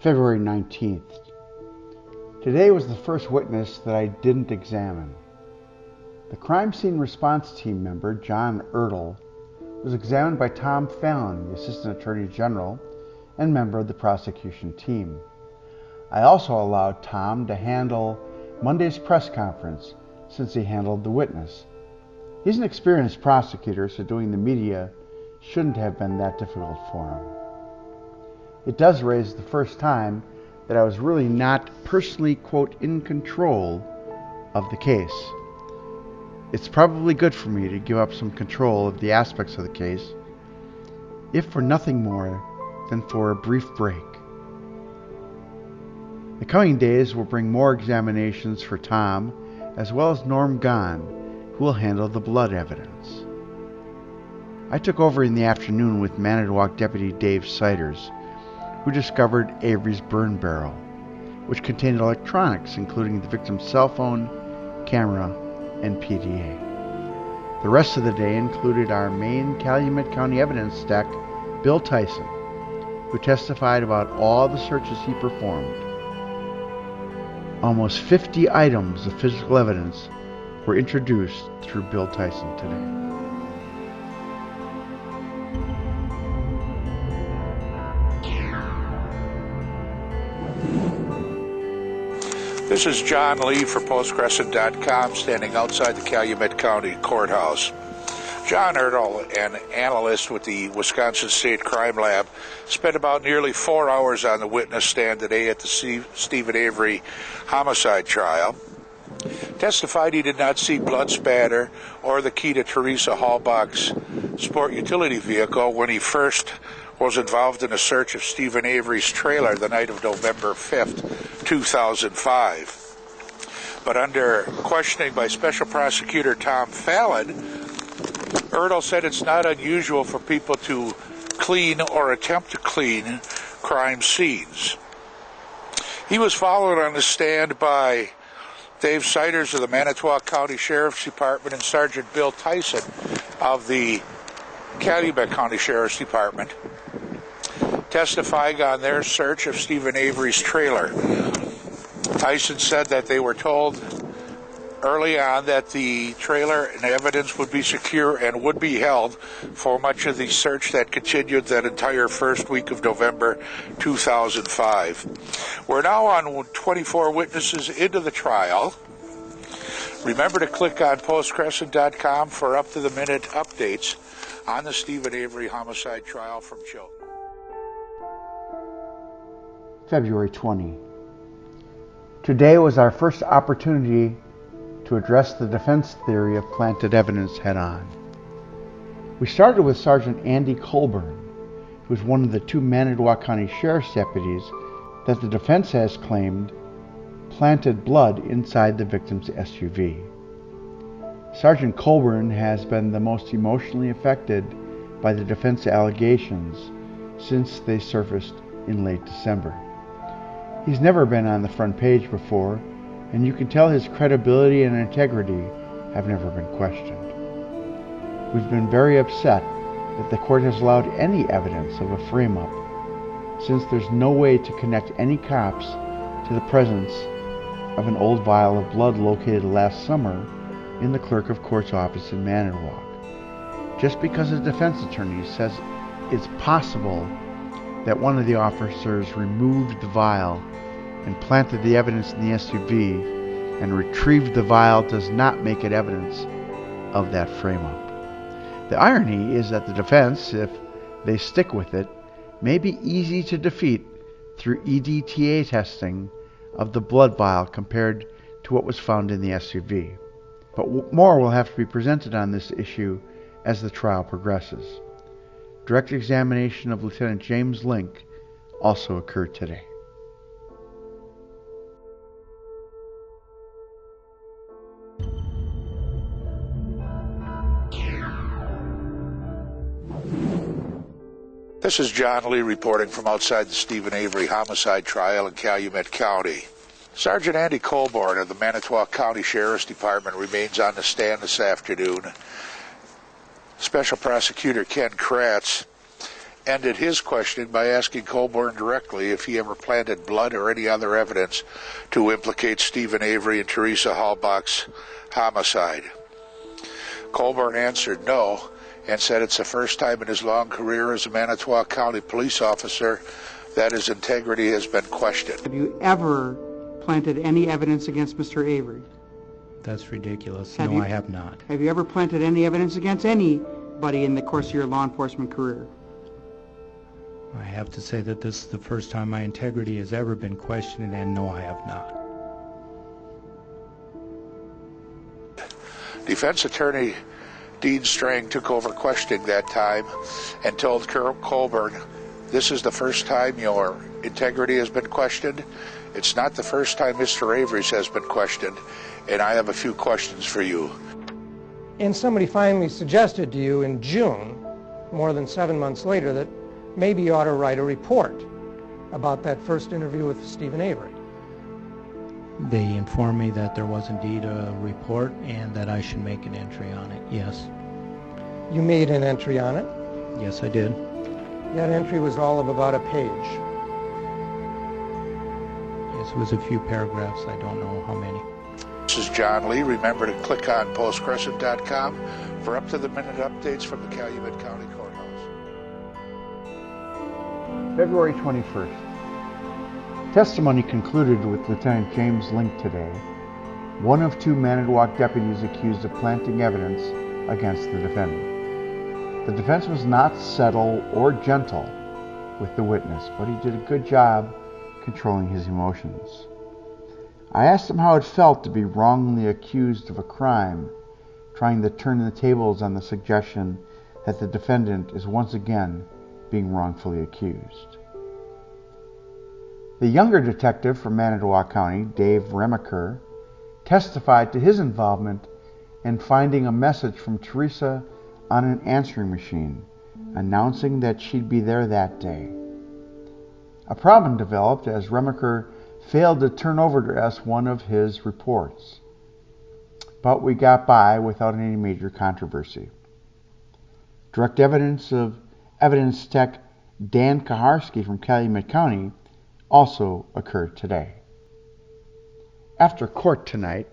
February 19th. Today was the first witness that I didn't examine. The crime scene response team member, John Ertl, was examined by Tom Fallon, the Assistant Attorney General and member of the prosecution team. I also allowed Tom to handle Monday's press conference since he handled the witness. He's an experienced prosecutor, so doing the media shouldn't have been that difficult for him. It does raise the first time that I was really not personally, quote, in control of the case. It's probably good for me to give up some control of the aspects of the case, if for nothing more than for a brief break. The coming days will bring more examinations for Tom, as well as Norm Gahn, who will handle the blood evidence. I took over in the afternoon with Manitowoc Deputy Dave Siders, who discovered Avery's burn barrel, which contained electronics including the victim's cell phone, camera, and PDA. The rest of the day included our main Calumet County evidence stack, Bill Tyson, who testified about all the searches he performed. Almost 50 items of physical evidence were introduced through Bill Tyson today. This is John Lee for postcrescent.com, standing outside the Calumet County Courthouse. John Ertl, an analyst with the Wisconsin State Crime Lab, spent about nearly 4 hours on the witness stand today at the Steven Avery homicide trial. Testified he did not see blood spatter or the key to Teresa Hallbach's sport utility vehicle when he first was involved in a search of Steven Avery's trailer the night of November 5th, 2005. But under questioning by Special Prosecutor Tom Fallon, Ertl said it's not unusual for people to clean or attempt to clean crime scenes. He was followed on the stand by Dave Siders of the Manitowoc County Sheriff's Department and Sergeant Bill Tyson of the Calumet County Sheriff's Department, testifying on their search of Steven Avery's trailer. Tyson said that they were told early on that the trailer and evidence would be secure and would be held for much of the search that continued that entire first week of November 2005. We're now on 24 witnesses into the trial. Remember to click on postcrescent.com for up-to-the-minute updates on the Steven Avery homicide trial from Chilton. February 20. Today was our first opportunity to address the defense theory of planted evidence head-on. We started with Sergeant Andy Colburn, who is one of the 2 Manitowoc County Sheriff's deputies that the defense has claimed planted blood inside the victim's SUV. Sergeant Colburn has been the most emotionally affected by the defense allegations since they surfaced in late December. He's never been on the front page before, and you can tell his credibility and integrity have never been questioned. We've been very upset that the court has allowed any evidence of a frame-up, since there's no way to connect any cops to the presence of an old vial of blood located last summer in the clerk of court's office in Manitowoc. Just because a defense attorney says it's possible that one of the officers removed the vial and planted the evidence in the SUV and retrieved the vial does not make it evidence of that frame-up. The irony is that the defense, if they stick with it, may be easy to defeat through EDTA testing of the blood vial compared to what was found in the SUV. But more will have to be presented on this issue as the trial progresses. Direct examination of Lieutenant James Link also occurred today. This is John Lee reporting from outside the Steven Avery homicide trial in Calumet County. Sergeant Andy Colburn of the Manitowoc County Sheriff's Department remains on the stand this afternoon. Special Prosecutor Ken Kratz ended his questioning by asking Colburn directly if he ever planted blood or any other evidence to implicate Steven Avery and Teresa Halbach's homicide. Colburn answered no and said it's the first time in his long career as a Manitowoc County police officer that his integrity has been questioned. Have you ever planted any evidence against Mr. Avery? That's ridiculous. No, I have not. Have you ever planted any evidence against anybody in the course of your law enforcement career? I have to say that this is the first time my integrity has ever been questioned, and no, I have not. Defense attorney Dean Strang took over questioning that time and told Colburn, "This is the first time your integrity has been questioned. It's not the first time Mr. Avery's has been questioned, and I have a few questions for you." And somebody finally suggested to you in June, more than 7 months later, that maybe you ought to write a report about that first interview with Steven Avery. They informed me that there was indeed a report and that I should make an entry on it, yes. You made an entry on it? Yes, I did. That entry was all of about a page. Yes, it was a few paragraphs. I don't know how many. This is John Lee. Remember to click on postcrescent.com for up-to-the-minute updates from the Calumet County Courthouse. February 21st. Testimony concluded with Lieutenant James Link today, one of two Manitowoc deputies accused of planting evidence against the defendant. The defense was not subtle or gentle with the witness, but he did a good job controlling his emotions. I asked him how it felt to be wrongly accused of a crime, trying to turn the tables on the suggestion that the defendant is once again being wrongfully accused. The younger detective from Manitowoc County, Dave Remaker, testified to his involvement in finding a message from Teresa on an answering machine, announcing that she'd be there that day. A problem developed as Remaker failed to turn over to us one of his reports, but we got by without any major controversy. Direct evidence of evidence tech Dan Kaharski from Calumet County also occurred today. After court tonight,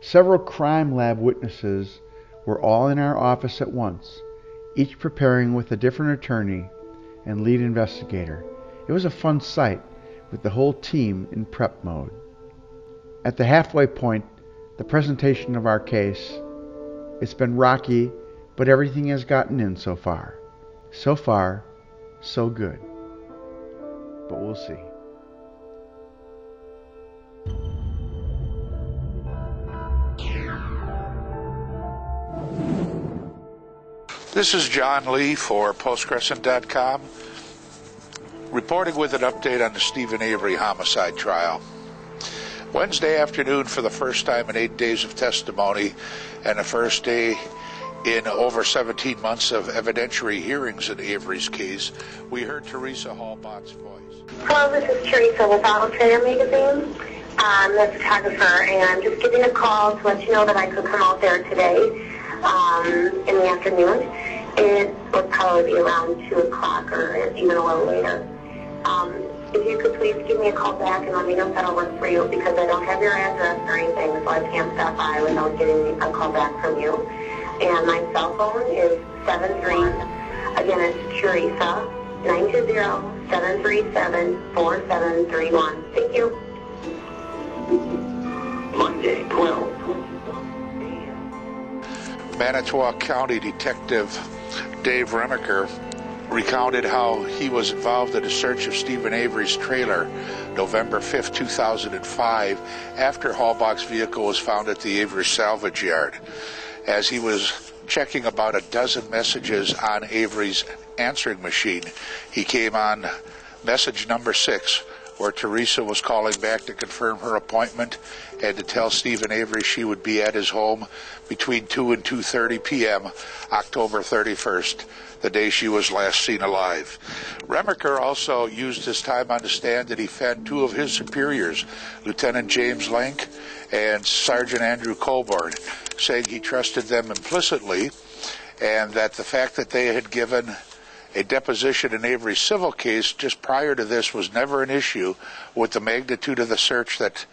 several crime lab witnesses were all in our office at once, each preparing with a different attorney and lead investigator. It was a fun sight with the whole team in prep mode. At the halfway point, the presentation of our case, it's been rocky, but everything has gotten in so far. So far, so good. But we'll see. This is John Lee for postcrescent.com, reporting with an update on the Steven Avery homicide trial. Wednesday afternoon, for the first time in 8 days of testimony and the first day in over 17 months of evidentiary hearings in Avery's case, we heard Teresa Halbach's voice. Hello, this is Teresa with Outsider Magazine. I'm a photographer, and just giving a call to let you know that I could come out there today in the afternoon. It would probably be around 2 o'clock or even a little later. If you could please give me a call back and let me know if that'll work for you, because I don't have your address or anything, so I can't stop by without getting a call back from you. And my cell phone is again, it's Teresa, 920-737-4731. Thank you. Monday, 12. Manitowoc County Detective Dave Remaker recounted how he was involved in a search of Steven Avery's trailer November 5, 2005, after Halbach's vehicle was found at the Avery Salvage Yard. As he was checking about a dozen messages on Avery's answering machine, he came on message number 6, where Teresa was calling back to confirm her appointment and to tell Steven Avery she would be at his home between 2 and 2:30 p.m. October 31st, the day she was last seen alive. Remaker also used his time on the stand to defend two of his superiors, Lieutenant James Link and Sergeant Andrew Colburn, saying he trusted them implicitly and that the fact that they had given A deposition in Avery's civil case just prior to this was never an issue with the magnitude of the search that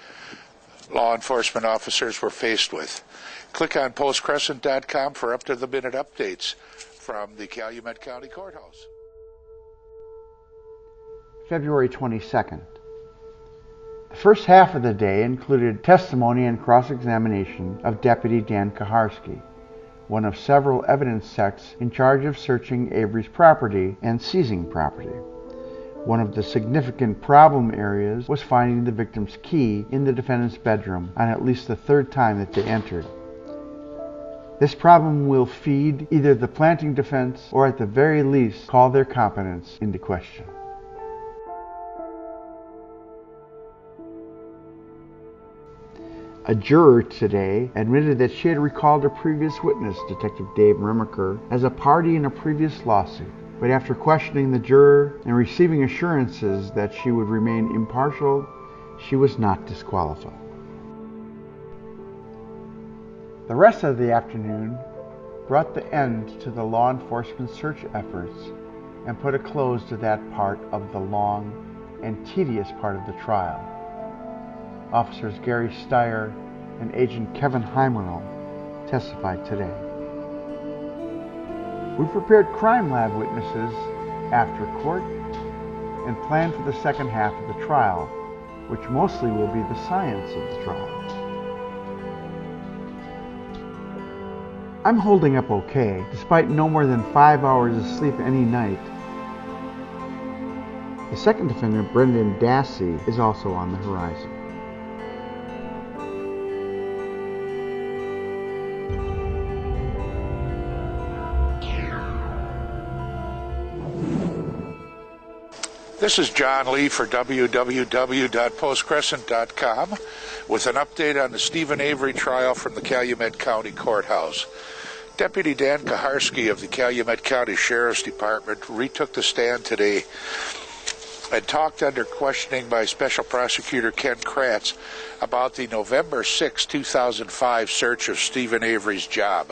law enforcement officers were faced with. Click on postcrescent.com for up-to-the-minute updates from the Calumet County Courthouse. February 22nd. The first half of the day included testimony and cross-examination of Deputy Dan Kaharski, one of several evidence techs in charge of searching Avery's property and seizing property. One of the significant problem areas was finding the victim's key in the defendant's bedroom on at least the third time that they entered. This problem will feed either the planting defense or at the very least call their competence into question. A juror today admitted that she had recalled a previous witness, Detective Dave Remaker, as a party in a previous lawsuit. But after questioning the juror and receiving assurances that she would remain impartial, she was not disqualified. The rest of the afternoon brought the end to the law enforcement search efforts and put a close to that part of the long and tedious part of the trial. Officers Gary Steyer and Agent Kevin Heimerl testified today. We prepared crime lab witnesses after court and planned for the second half of the trial, which mostly will be the science of the trial. I'm holding up okay, despite no more than 5 hours of sleep any night. The second defendant, Brendan Dassey, is also on the horizon. This is John Lee for www.postcrescent.com with an update on the Steven Avery trial from the Calumet County Courthouse. Deputy Dan Kaharski of the Calumet County Sheriff's Department retook the stand today and talked under questioning by Special Prosecutor Ken Kratz about the November 6, 2005 search of Steven Avery's job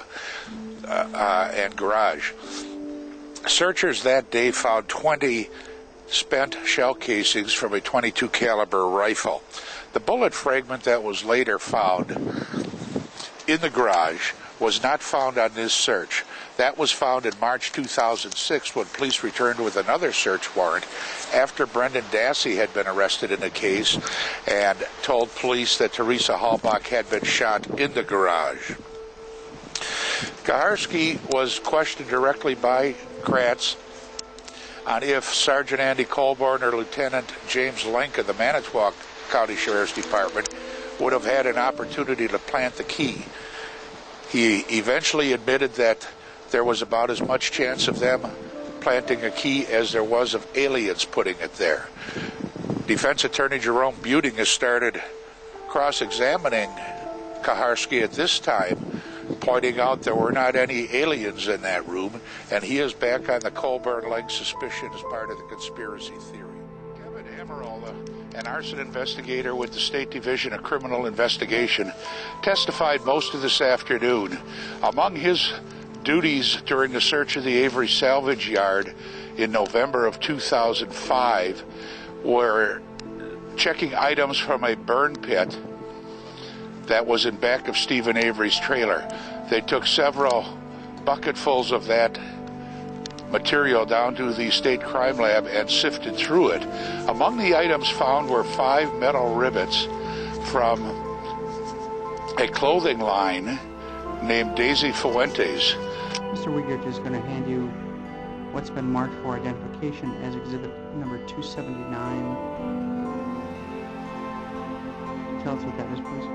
and garage. Searchers that day found 20 spent shell casings from a .22 caliber rifle. The bullet fragment that was later found in the garage was not found on this search. That was found in March 2006 when police returned with another search warrant after Brendan Dassey had been arrested in the case and told police that Teresa Halbach had been shot in the garage. Kaharski was questioned directly by Kratz on if Sergeant Andy Colborn or Lieutenant James Lenk of the Manitowoc County Sheriff's Department would have had an opportunity to plant the key. He eventually admitted that there was about as much chance of them planting a key as there was of aliens putting it there. Defense Attorney Jerome Buting has started cross-examining Kaharski at this time, pointing out there were not any aliens in that room, and he is back on the Colborn-Lenk suspicion as part of the conspiracy theory. Kevin Avery, an arson investigator with the State Division of Criminal Investigation, testified most of this afternoon. Among his duties during the search of the Avery Salvage Yard in November of 2005 were checking items from a burn pit that was in back of Steven Avery's trailer. They took several bucketfuls of that material down to the state crime lab and sifted through it. Among the items found were 5 metal rivets from a clothing line named Daisy Fuentes. Mr. Wiegert is going to hand you what's been marked for identification as exhibit number 279. Tell us what that is, please.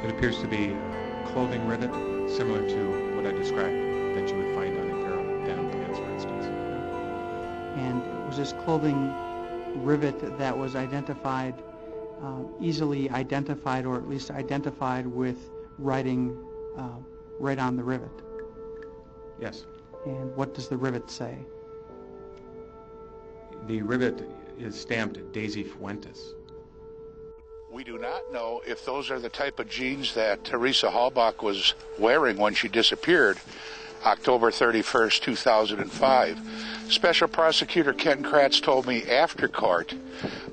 It appears to be a clothing rivet, similar to what I described, that you would find on a pair of denim pants, for instance. And was this clothing rivet that was identified, easily identified, or at least identified with writing right on the rivet? Yes. And what does the rivet say? The rivet is stamped Daisy Fuentes. We do not know if those are the type of jeans that Teresa Halbach was wearing when she disappeared, October 31st, 2005. Special Prosecutor Ken Kratz told me after court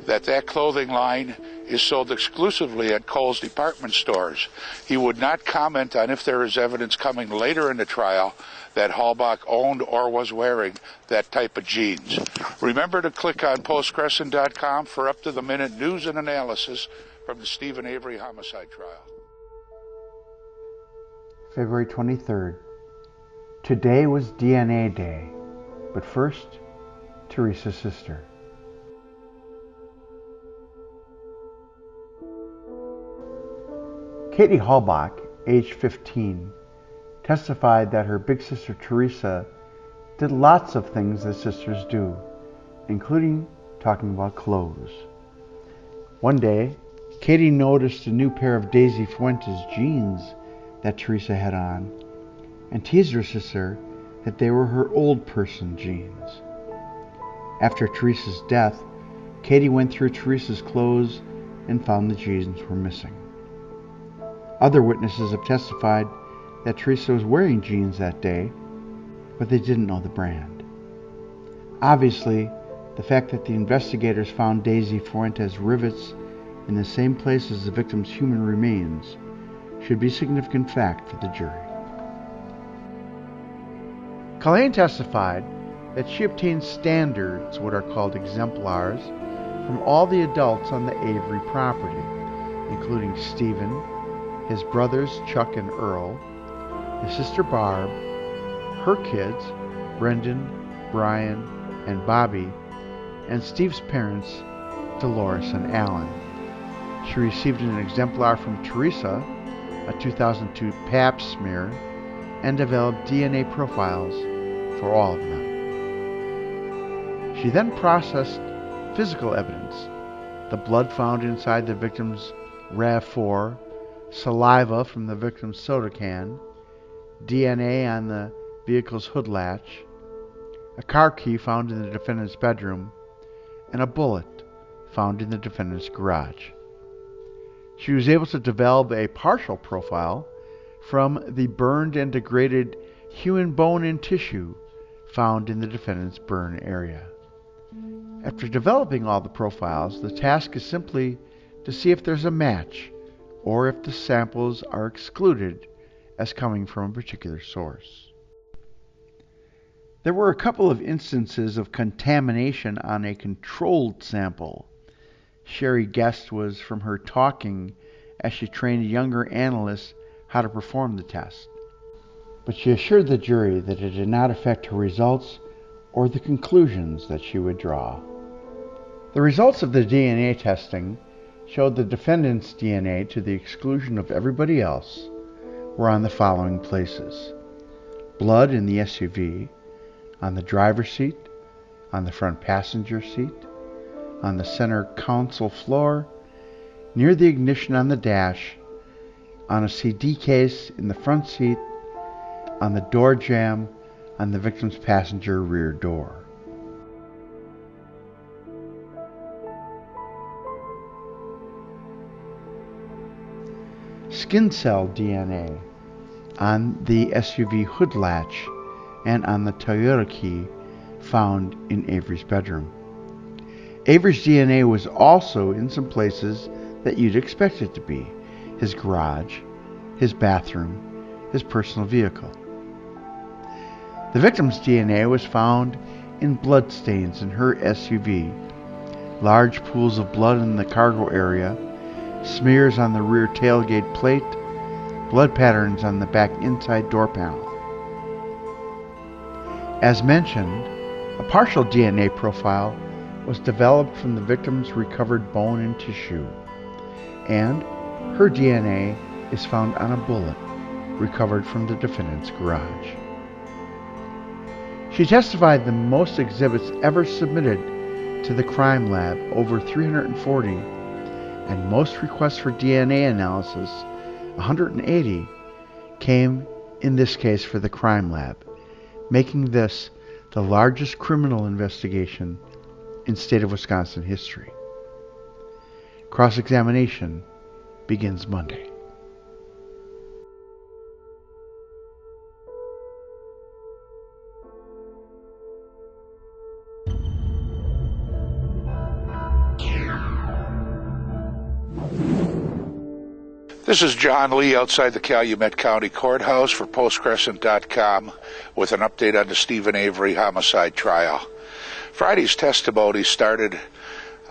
that clothing line is sold exclusively at Kohl's department stores. He would not comment on if there is evidence coming later in the trial that Halbach owned or was wearing that type of jeans. Remember to click on postcrescent.com for up-to-the-minute news and analysis from the Steven Avery homicide trial. February 23rd. Today was DNA Day, but first, Teresa's sister. Katie Halbach, age 15, testified that her big sister Teresa did lots of things that sisters do, including talking about clothes. One day, Katie noticed a new pair of Daisy Fuentes jeans that Teresa had on and teased her sister that they were her old person jeans. After Teresa's death, Katie went through Teresa's clothes and found the jeans were missing. Other witnesses have testified that Teresa was wearing jeans that day, but they didn't know the brand. Obviously, the fact that the investigators found Daisy Fuentes rivets in the same place as the victim's human remains should be a significant fact for the jury. Colleen testified that she obtained standards, what are called exemplars, from all the adults on the Avery property, including Steven, his brothers Chuck and Earl, his sister Barb, her kids, Brendan, Brian, and Bobby, and Steve's parents, Dolores and Alan. She received an exemplar from Teresa, a 2002 Pap smear, and developed DNA profiles for all of them. She then processed physical evidence, the blood found inside the victim's RAV4, saliva from the victim's soda can, DNA on the vehicle's hood latch, a car key found in the defendant's bedroom, and a bullet found in the defendant's garage. She was able to develop a partial profile from the burned and degraded human bone and tissue found in the defendant's burn area. After developing all the profiles, the task is simply to see if there's a match or if the samples are excluded as coming from a particular source. There were a couple of instances of contamination on a controlled sample. Sherry guessed was from her talking as she trained younger analysts how to perform the test. But she assured the jury that it did not affect her results or the conclusions that she would draw. The results of the DNA testing showed the defendant's DNA, to the exclusion of everybody else, were on the following places: blood in the SUV, on the driver's seat, on the front passenger seat, on the center console floor, near the ignition on the dash, on a CD case in the front seat, on the door jamb, on the victim's passenger rear door. Skin cell DNA on the SUV hood latch and on the Toyota key found in Avery's bedroom. Avery's DNA was also in some places that you'd expect it to be: his garage, his bathroom, his personal vehicle. The victim's DNA was found in bloodstains in her SUV, large pools of blood in the cargo area, smears on the rear tailgate plate, blood patterns on the back inside door panel. As mentioned, a partial DNA profile was developed from the victim's recovered bone and tissue, and her DNA is found on a bullet recovered from the defendant's garage. She testified the most exhibits ever submitted to the crime lab, over 340, and most requests for DNA analysis, 180, came in this case for the crime lab, making this the largest criminal investigation in state of Wisconsin history. Cross-examination begins Monday. This is John Lee outside the Calumet County Courthouse for postcrescent.com with an update on the Steven Avery homicide trial. Friday's testimony started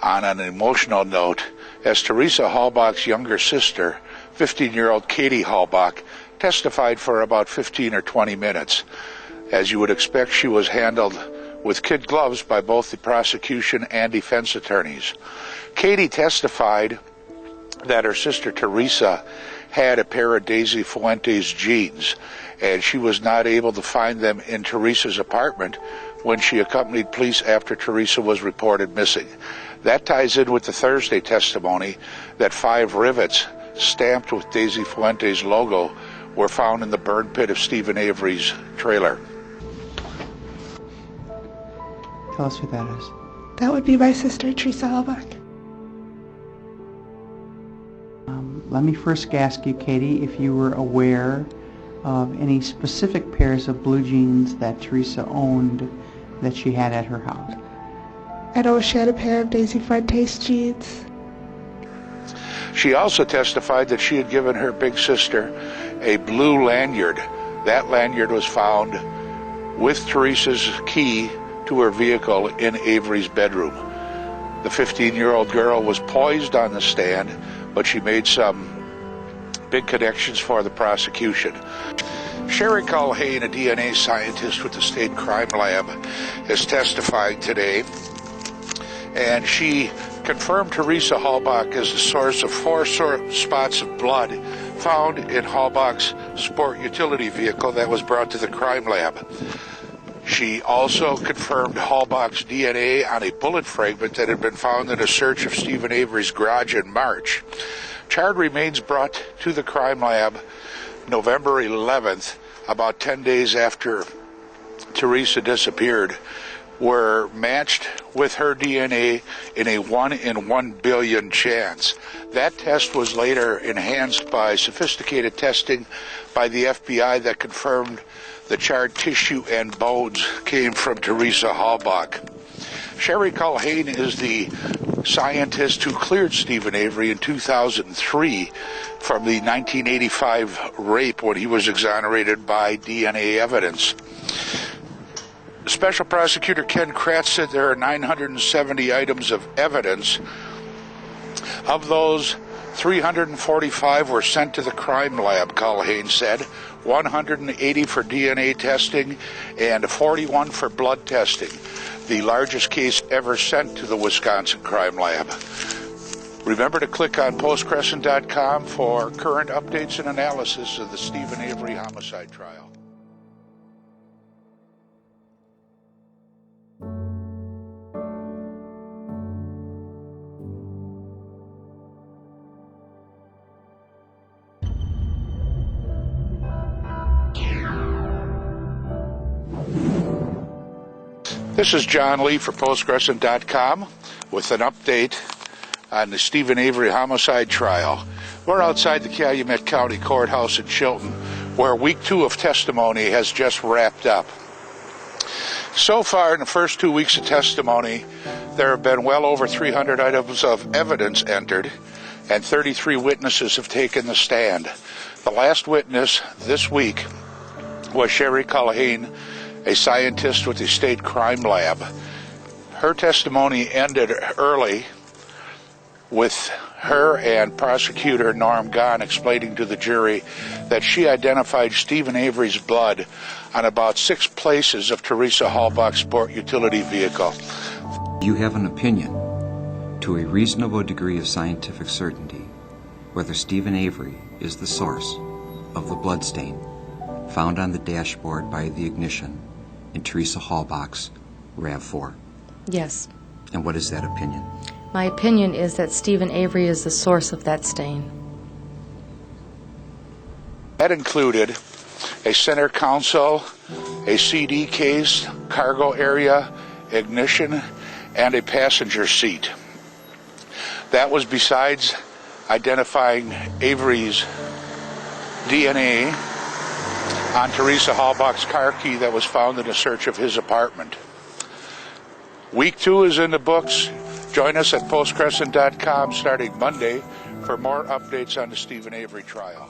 on an emotional note as Teresa Halbach's younger sister, 15-year-old Katie Halbach, testified for about 15 or 20 minutes. As you would expect, she was handled with kid gloves by both the prosecution and defense attorneys. Katie testified that her sister Teresa had a pair of Daisy Fuentes jeans, and she was not able to find them in Teresa's apartment when she accompanied police after Teresa was reported missing. That ties in with the Thursday testimony that 5 rivets stamped with Daisy Fuentes' logo were found in the burn pit of Steven Avery's trailer. Tell us who that is. That would be my sister, Teresa Halbach. Let me first ask you, Katie, if you were aware of any specific pairs of blue jeans that Teresa owned that she had at her house. I know she had a pair of Daisy Fuentes jeans. She also testified that she had given her big sister a blue lanyard. That lanyard was found with Teresa's key to her vehicle in Avery's bedroom. The 15-year-old girl was poised on the stand, but she made some big connections for the prosecution. Sherry Culhane, a DNA scientist with the State Crime Lab, is testifying today, and she confirmed Teresa Halbach as the source of 4 spots of blood found in Halbach's sport utility vehicle that was brought to the crime lab. She also confirmed Halbach's DNA on a bullet fragment that had been found in a search of Steven Avery's garage in March. Charred remains brought to the crime lab November 11th, about 10 days after Teresa disappeared, were matched with her DNA in a 1 in 1 billion chance. That test was later enhanced by sophisticated testing by the FBI that confirmed the charred tissue and bones came from Teresa Halbach. Sherry Culhane is the scientist who cleared Steven Avery in 2003 from the 1985 rape when he was exonerated by DNA evidence. Special Prosecutor Ken Kratz said there are 970 items of evidence. Of those, 345 were sent to the crime lab, Culhane said, 180 for DNA testing and 41 for blood testing, the largest case ever sent to the Wisconsin Crime Lab. Remember to click on postcrescent.com for current updates and analysis of the Steven Avery homicide trial. This is John Lee for postcrescent.com with an update on the Steven Avery homicide trial. We're outside the Calumet County Courthouse in Chilton, where week 2 of testimony has just wrapped up. So far, in the first 2 weeks of testimony, there have been well over 300 items of evidence entered, and 33 witnesses have taken the stand. The last witness this week was Sherry Culhane, a scientist with the State Crime Lab. Her testimony ended early with her and prosecutor Norm Gahn explaining to the jury that she identified Steven Avery's blood on about 6 places of Teresa Halbach's sport utility vehicle. You have an opinion, to a reasonable degree of scientific certainty, whether Steven Avery is the source of the bloodstain found on the dashboard by the ignition in Teresa Halbach's RAV4. Yes. And what is that opinion? My opinion is that Steven Avery is the source of that stain. That included a center console, a CD case, cargo area, ignition, and a passenger seat. That was besides identifying Avery's DNA on Teresa Halbach's car key that was found in a search of his apartment. Week 2 is in the books. Join us at postcrescent.com starting Monday for more updates on the Steven Avery trial.